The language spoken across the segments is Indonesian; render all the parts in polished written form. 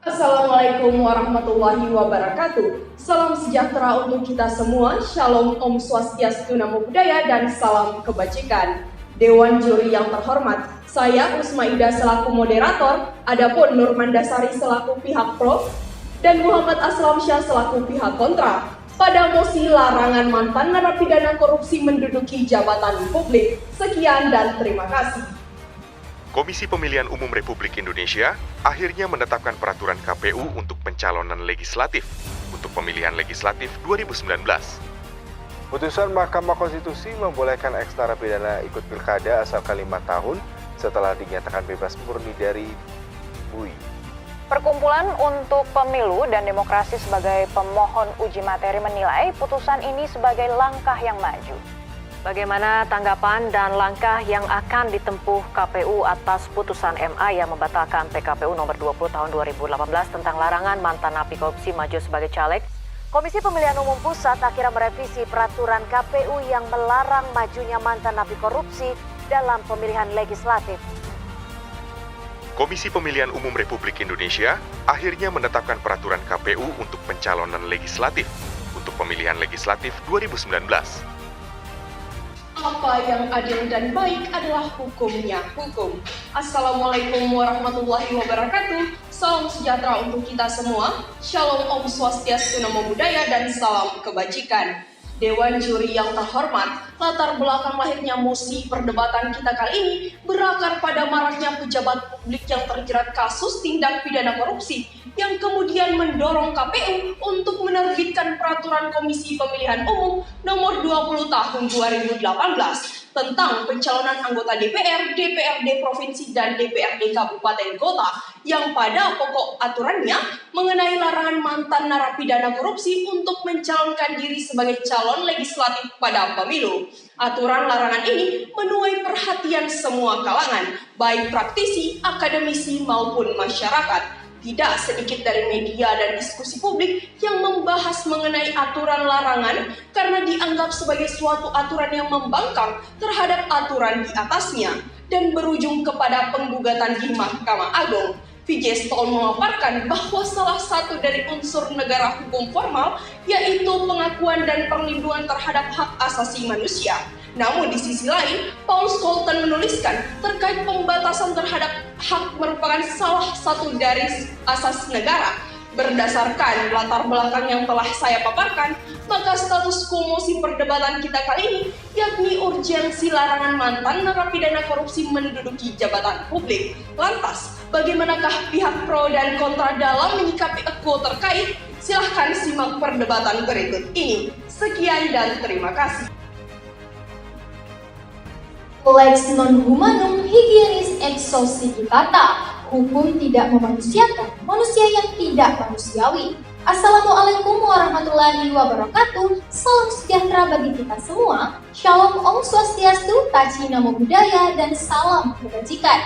Assalamualaikum warahmatullahi wabarakatuh. Salam sejahtera untuk kita semua. Shalom, Om Swastiastu, Namo Buddhaya, dan salam kebajikan. Dewan juri yang terhormat, saya Usma Ida selaku moderator, adapun Nurmandasari selaku pihak pro, dan Muhammad Aslam Syah selaku pihak kontra pada mosi larangan mantan narapidana korupsi menduduki jabatan publik. Sekian dan terima kasih. Komisi Pemilihan Umum Republik Indonesia akhirnya menetapkan peraturan KPU untuk pencalonan legislatif untuk pemilihan legislatif 2019. Putusan Mahkamah Konstitusi membolehkan eks narapidana ikut pilkada asalkan 5 tahun setelah dinyatakan bebas murni dari BUI. Perkumpulan untuk Pemilu dan Demokrasi sebagai pemohon uji materi menilai putusan ini sebagai langkah yang maju. Bagaimana tanggapan dan langkah yang akan ditempuh KPU atas putusan MA yang membatalkan PKPU nomor 20 tahun 2018 tentang larangan mantan napi korupsi maju sebagai caleg? Komisi Pemilihan Umum Pusat akhirnya merevisi peraturan KPU yang melarang majunya mantan napi korupsi dalam pemilihan legislatif. Komisi Pemilihan Umum Republik Indonesia akhirnya menetapkan peraturan KPU untuk pencalonan legislatif untuk pemilihan legislatif 2019. Apa yang adil dan baik adalah hukumnya hukum. Assalamualaikum warahmatullahi wabarakatuh. Salam sejahtera untuk kita semua. Shalom, Om Swastiastu, Namo Buddhaya, dan salam kebajikan. Dewan juri yang terhormat, latar belakang lahirnya mosi perdebatan kita kali ini berakar pada maraknya pejabat publik yang terjerat kasus tindak pidana korupsi yang kemudian mendorong KPU untuk menerbitkan peraturan Komisi Pemilihan Umum nomor 20 tahun 2018 tentang pencalonan anggota DPR, DPRD Provinsi, dan DPRD Kabupaten Kota yang pada pokok aturannya mengenai larangan mantan narapidana korupsi untuk mencalonkan diri sebagai calon legislatif pada pemilu. Aturan larangan ini menuai perhatian semua kalangan, baik praktisi, akademisi, maupun masyarakat. Tidak sedikit dari media dan diskusi publik yang membahas mengenai aturan larangan karena dianggap sebagai suatu aturan yang membangkang terhadap aturan di atasnya dan berujung kepada penggugatan di Mahkamah Agung. Vijay Stone memaparkan bahwa salah satu dari unsur negara hukum formal yaitu pengakuan dan perlindungan terhadap hak asasi manusia. Namun di sisi lain, Paul Scholten menuliskan terkait pembatasan terhadap hak merupakan salah satu dari asas negara. Berdasarkan latar belakang yang telah saya paparkan, maka status quo mosi perdebatan kita kali ini yakni urgensi larangan mantan narapidana korupsi menduduki jabatan publik. Lantas, bagaimanakah pihak pro dan kontra dalam menyikapi quo terkait? Silahkan simak perdebatan berikut ini. Sekian dan terima kasih. Lex non humanum hygienis ex societata. Hukum tidak memanusiakan manusia yang tidak manusiawi. Assalamualaikum warahmatullahi wabarakatuh. Salam sejahtera bagi kita semua. Shalom, Om Swastiastu, Taci Namo Buddhaya, dan salam kebajikan.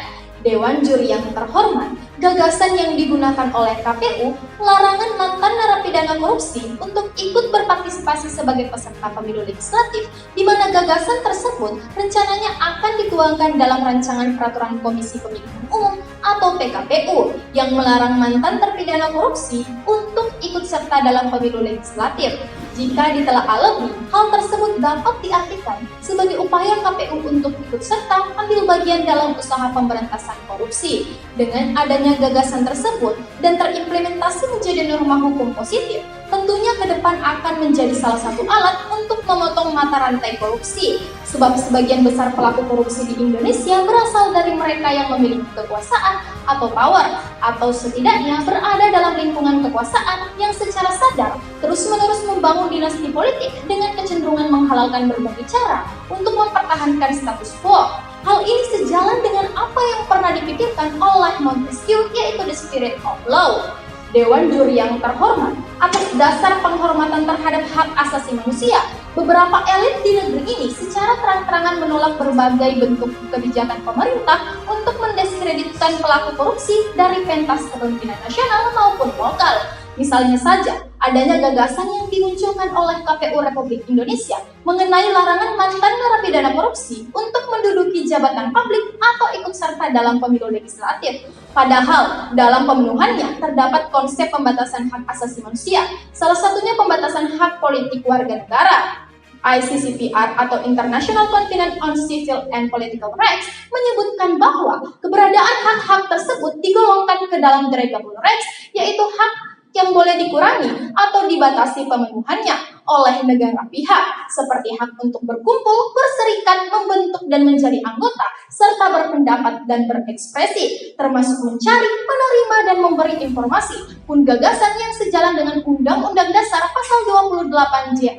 Dewan juri yang terhormat, gagasan yang digunakan oleh KPU larangan mantan narapidana korupsi untuk ikut berpartisipasi sebagai peserta pemilu legislatif, di mana gagasan tersebut rencananya akan dituangkan dalam rancangan peraturan Komisi Pemilihan Umum atau PKPU yang melarang mantan terpidana korupsi untuk ikut serta dalam pemilu legislatif. Jika ditelaah lebih, hal tersebut dapat diartikan sebagai upaya KPU untuk ikut serta ambil bagian dalam usaha pemberantasan korupsi. Dengan adanya gagasan tersebut dan terimplementasi menjadi norma hukum positif, tentunya ke depan akan menjadi salah satu alat untuk memotong mata rantai korupsi. Sebab sebagian besar pelaku korupsi di Indonesia berasal dari mereka yang memiliki kekuasaan atau power, atau setidaknya berada dalam lingkungan kekuasaan yang secara sadar terus-menerus membangun dinasti politik dengan kecenderungan menghalalkan berbagai cara untuk mempertahankan status quo. Hal ini sejalan dengan apa yang pernah dipikirkan oleh Montesquieu, yaitu the spirit of law. Dewan juri yang terhormat, atas dasar penghormatan terhadap hak asasi manusia, beberapa elit di negeri ini secara terang-terangan menolak berbagai bentuk kebijakan pemerintah untuk mendiskreditkan pelaku korupsi dari pentas kepemimpinan nasional maupun lokal. Misalnya saja, adanya gagasan yang dimunculkan oleh KPU Republik Indonesia mengenai larangan mantan narapidana korupsi untuk menduduki jabatan publik atau ikut serta dalam pemilu legislatif. Padahal dalam pemenuhannya terdapat konsep pembatasan hak asasi manusia, salah satunya pembatasan hak politik warga negara. ICCPR atau International Covenant on Civil and Political Rights menyebutkan bahwa keberadaan hak-hak tersebut digolongkan ke dalam Derogable Rights, yaitu hak yang boleh dikurangi atau dibatasi pemenuhannya oleh negara pihak, seperti hak untuk berkumpul, berserikat, membentuk dan menjadi anggota, serta berpendapat dan berekspresi, termasuk mencari, menerima dan memberi informasi, pun gagasan yang sejalan dengan Undang-Undang Dasar Pasal 28J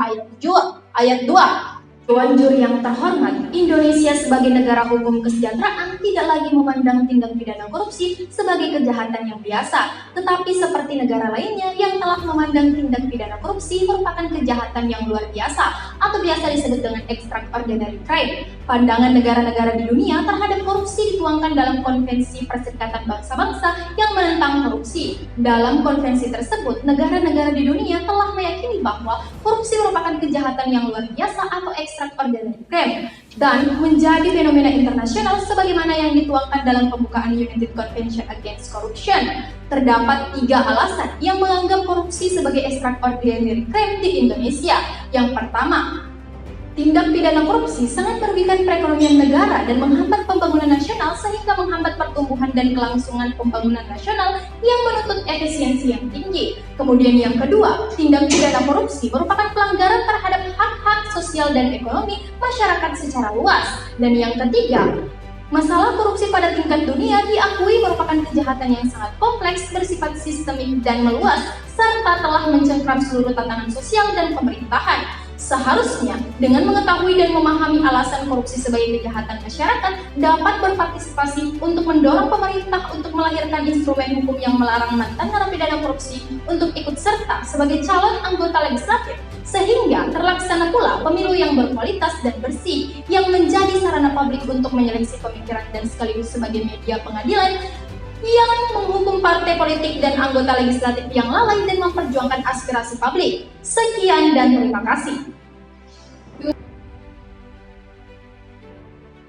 ayat 2. Dewan Juri yang terhormat, Indonesia sebagai negara hukum kesejahteraan tidak lagi memandang tindak pidana korupsi sebagai kejahatan yang biasa, tetapi seperti negara lainnya yang telah memandang tindak pidana korupsi merupakan kejahatan yang luar biasa atau biasa disebut dengan extraordinary crime. Pandangan negara-negara di dunia terhadap korupsi dituangkan dalam Konvensi Perserikatan Bangsa-Bangsa yang menentang korupsi. Dalam konvensi tersebut, negara-negara di dunia telah meyakini bahwa korupsi merupakan kejahatan yang luar biasa atau extraordinary crime dan menjadi fenomena internasional sebagaimana yang dituangkan dalam pembukaan United Convention Against Corruption. Terdapat 3 alasan yang menganggap korupsi sebagai extraordinary crime di Indonesia. Yang pertama, tindak pidana korupsi sangat merugikan perekonomian negara dan menghambat pembangunan nasional sehingga menghambat pertumbuhan dan kelangsungan pembangunan nasional yang menuntut efisiensi yang tinggi. Kemudian yang kedua, tindak pidana korupsi merupakan pelanggaran terhadap hak-hak sosial dan ekonomi masyarakat secara luas. Dan yang ketiga, masalah korupsi pada tingkat dunia diakui merupakan kejahatan yang sangat kompleks, bersifat sistemik dan meluas, serta telah mencengkram seluruh tatanan sosial dan pemerintahan. Seharusnya, dengan mengetahui dan memahami alasan korupsi sebagai kejahatan masyarakat, dapat berpartisipasi untuk mendorong pemerintah untuk melahirkan instrumen hukum yang melarang mantan narapidana korupsi untuk ikut serta sebagai calon anggota legislatif, sehingga terlaksana pula pemilu yang berkualitas dan bersih, yang menjadi sarana publik untuk menyeleksi pemikiran dan sekaligus sebagai media pengadilan yang menghukum partai politik dan anggota legislatif yang lalai dan memperjuangkan aspirasi publik. Sekian dan terima kasih.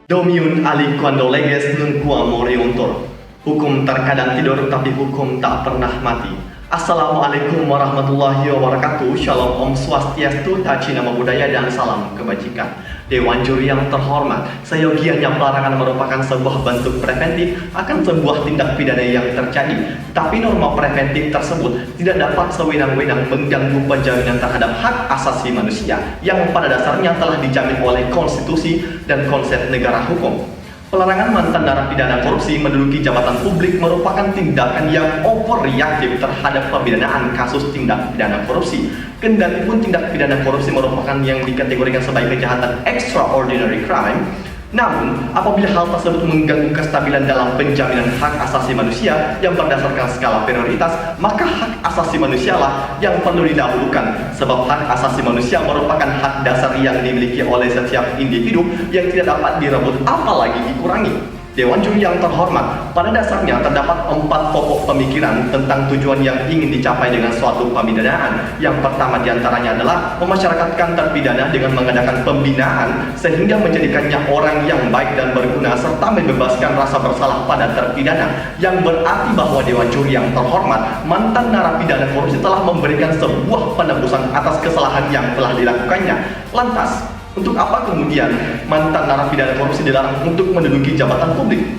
Domiun ali quando leges non quam moriuntur. Hukum terkadang tidur tapi hukum tak pernah mati. Assalamualaikum warahmatullahi wabarakatuh. Shalom Om Swastiastu, Taci Nama Budaya dan salam kebajikan. Dewan Juri yang terhormat, seyogianya pelarangan merupakan sebuah bentuk preventif akan sebuah tindak pidana yang terjadi. Tapi norma preventif tersebut tidak dapat sewenang-wenang mengganggu penjaminan terhadap hak asasi manusia yang pada dasarnya telah dijamin oleh konstitusi dan konsep negara hukum. Pelarangan mantan narapidana korupsi menduduki jabatan publik merupakan tindakan yang overreaktif terhadap pemidanaan kasus tindak pidana korupsi. Kendatipun tindak pidana korupsi merupakan yang dikategorikan sebagai kejahatan extraordinary crime, namun apabila hal tersebut mengganggu kestabilan dalam penjaminan hak asasi manusia yang berdasarkan skala prioritas, maka hak asasi manusialah yang perlu didahulukan, sebab hak asasi manusia merupakan hak dasar yang dimiliki oleh setiap individu yang tidak dapat direbut apalagi dikurangi. Dewan Juri yang terhormat, pada dasarnya terdapat 4 pokok pemikiran tentang tujuan yang ingin dicapai dengan suatu pemidanaan. Yang pertama diantaranya adalah memasyarakatkan terpidana dengan mengadakan pembinaan sehingga menjadikannya orang yang baik dan berguna serta membebaskan rasa bersalah pada terpidana, yang berarti bahwa Dewan Juri yang terhormat, mantan narapidana korupsi telah memberikan sebuah penebusan atas kesalahan yang telah dilakukannya. Lantas, untuk apa kemudian mantan narapidana korupsi dilarang untuk menduduki jabatan publik?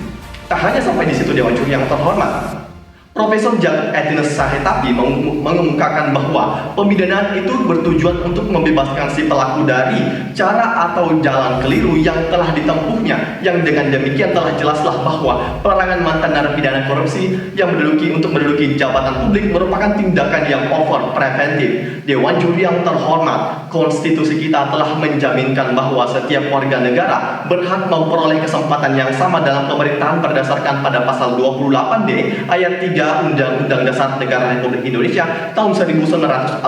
Tak hanya sampai di situ Dewan Juri yang terhormat, Profesor Jan Edinus Sahetapi mengemukakan bahwa pemidanaan itu bertujuan untuk membebaskan si pelaku dari cara atau jalan keliru yang telah ditempuhnya, yang dengan demikian telah jelaslah bahwa pelarangan mantan narapidana korupsi yang menduduki jabatan publik merupakan tindakan yang over preventif. Dewan Juri yang terhormat, konstitusi kita telah menjaminkan bahwa setiap warga negara berhak memperoleh kesempatan yang sama dalam pemerintahan berdasarkan pada pasal 28D ayat 3 pada Undang-Undang Dasar Negara Republik Indonesia tahun 1945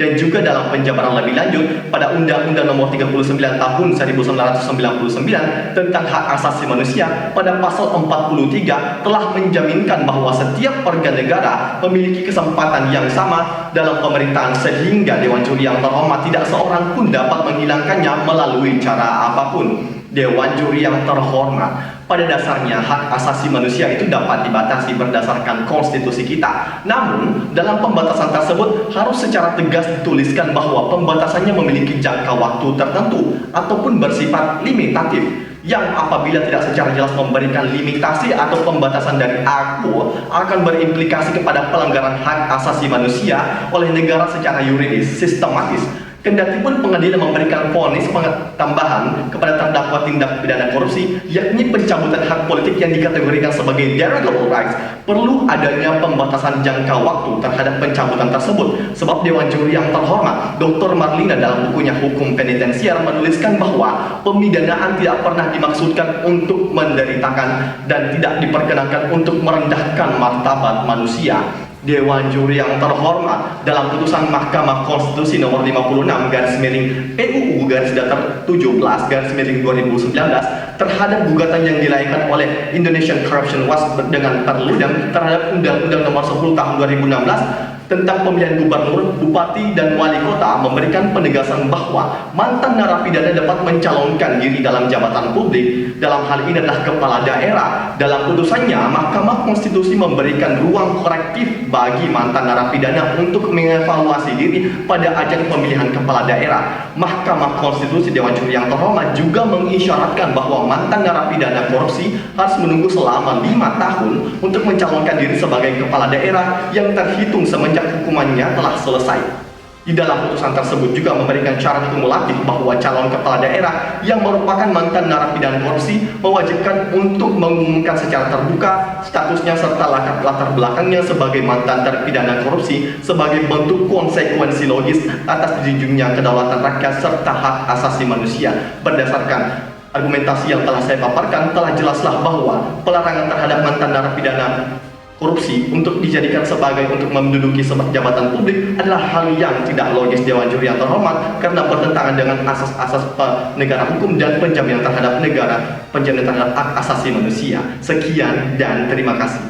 dan juga dalam penjabaran lebih lanjut pada Undang-Undang Nomor 39 tahun 1999 tentang hak asasi manusia pada pasal 43 telah menjaminkan bahwa setiap warga negara memiliki kesempatan yang sama dalam pemerintahan sehingga Dewan Juri yang terhormat tidak seorang pun dapat menghilangkannya melalui cara apapun. Dewan Juri yang terhormat, pada dasarnya hak asasi manusia itu dapat dibatasi berdasarkan konstitusi kita. Namun, dalam pembatasan tersebut harus secara tegas dituliskan bahwa pembatasannya memiliki jangka waktu tertentu ataupun bersifat limitatif, yang apabila tidak secara jelas memberikan limitasi atau pembatasan dari aku akan berimplikasi kepada pelanggaran hak asasi manusia oleh negara secara yuridis sistematis. Kendati pun pengadilan memberikan vonis tambahan kepada terdakwa tindak pidana korupsi, yakni pencabutan hak politik yang dikategorikan sebagai derogable rights, perlu adanya pembatasan jangka waktu terhadap pencabutan tersebut. Sebab Dewan Juri yang terhormat, Dr. Marlina dalam bukunya Hukum Penitensier menuliskan bahwa pemidanaan tidak pernah dimaksudkan untuk menderitakan dan tidak diperkenankan untuk merendahkan martabat manusia. Dewan Juri yang terhormat, dalam putusan Mahkamah Konstitusi nomor 56/PUU-17/2019 terhadap gugatan yang dilayangkan oleh Indonesian Corruption Watch dengan perludem terhadap Undang-Undang Nomor 10 Tahun 2016 tentang pemilihan gubernur, bupati, dan wali kota memberikan penegasan bahwa mantan narapidana dapat mencalonkan diri dalam jabatan publik. Dalam hal ini adalah kepala daerah. Dalam putusannya, Mahkamah Konstitusi memberikan ruang korektif bagi mantan narapidana untuk mengevaluasi diri pada ajang pemilihan kepala daerah. Mahkamah Konstitusi Dewan Juri yang terhormat juga mengisyaratkan bahwa mantan narapidana korupsi harus menunggu selama 5 tahun untuk mencalonkan diri sebagai kepala daerah yang terhitung semenjak hukumannya telah selesai. Di dalam putusan tersebut juga memberikan syarat kumulatif bahwa calon kepala daerah yang merupakan mantan narapidana korupsi mewajibkan untuk mengumumkan secara terbuka statusnya serta latar belakangnya sebagai mantan terpidana korupsi sebagai bentuk konsekuensi logis atas dijunjungnya kedaulatan rakyat serta hak asasi manusia. Berdasarkan argumentasi yang telah saya paparkan, telah jelaslah bahwa pelarangan terhadap mantan narapidana korupsi untuk dijadikan sebagai untuk menduduki sebuah jabatan publik adalah hal yang tidak logis. Dewan Juri yang terhormat karena bertentangan dengan asas-asas negara hukum dan penjaminan terhadap hak asasi manusia. Sekian dan terima kasih.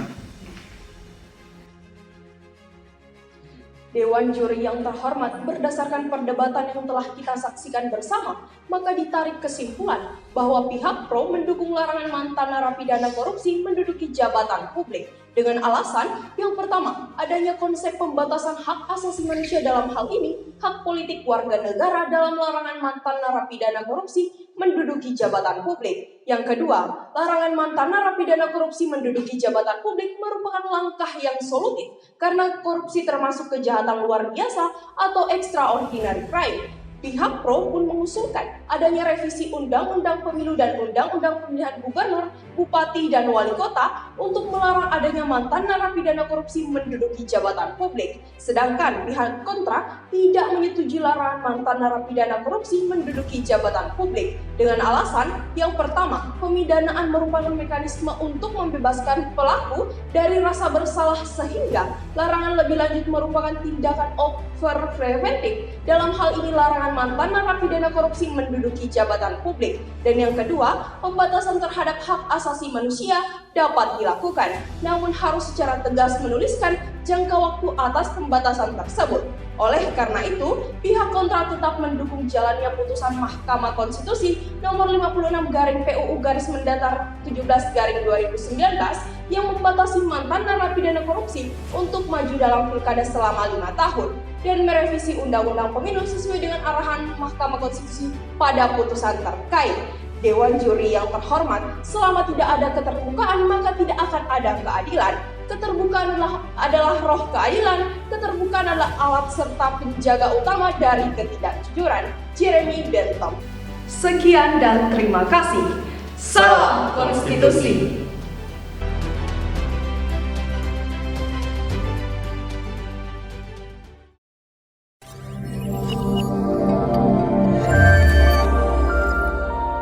Dewan Juri yang terhormat, berdasarkan perdebatan yang telah kita saksikan bersama, maka ditarik kesimpulan bahwa pihak pro mendukung larangan mantan narapidana korupsi menduduki jabatan publik dengan alasan yang pertama, adanya konsep pembatasan hak asasi manusia dalam hal ini, hak politik warga negara dalam larangan mantan narapidana korupsi menduduki jabatan publik. Yang kedua, larangan mantan narapidana korupsi menduduki jabatan publik merupakan langkah yang solutif karena korupsi termasuk kejahatan luar biasa atau extraordinary crime. Pihak pro pun mengusulkan adanya revisi Undang-Undang Pemilu dan Undang-Undang Pemilihan Gubernur, Bupati, dan Wali Kota untuk melarang adanya mantan narapidana korupsi menduduki jabatan publik. Sedangkan pihak kontra tidak menyetujui larangan mantan narapidana korupsi menduduki jabatan publik dengan alasan yang pertama, pemidanaan merupakan mekanisme untuk membebaskan pelaku dari rasa bersalah sehingga larangan lebih lanjut merupakan tindakan over preventif. Dalam hal ini larangan mantan narapidana korupsi menduduki jabatan publik. Dan yang kedua, pembatasan terhadap hak asasi manusia dapat dilakukan, namun harus secara tegas menuliskan jangka waktu atas pembatasan tersebut. Oleh karena itu, pihak kontra tetap mendukung jalannya putusan Mahkamah Konstitusi nomor 56/PUU-17/2019 yang membatasi mantan narapidana korupsi untuk maju dalam pilkada selama 5 tahun dan merevisi Undang-Undang Pemilu sesuai dengan arahan Mahkamah Konstitusi pada putusan terkait. Dewan Juri yang terhormat, selama tidak ada keterbukaan maka tidak akan ada keadilan. Keterbukaan adalah roh keadilan, keterbukaan adalah alat serta penjaga utama dari ketidakjujuran. Jeremy Bentham. Sekian dan terima kasih. Salam Konstitusi.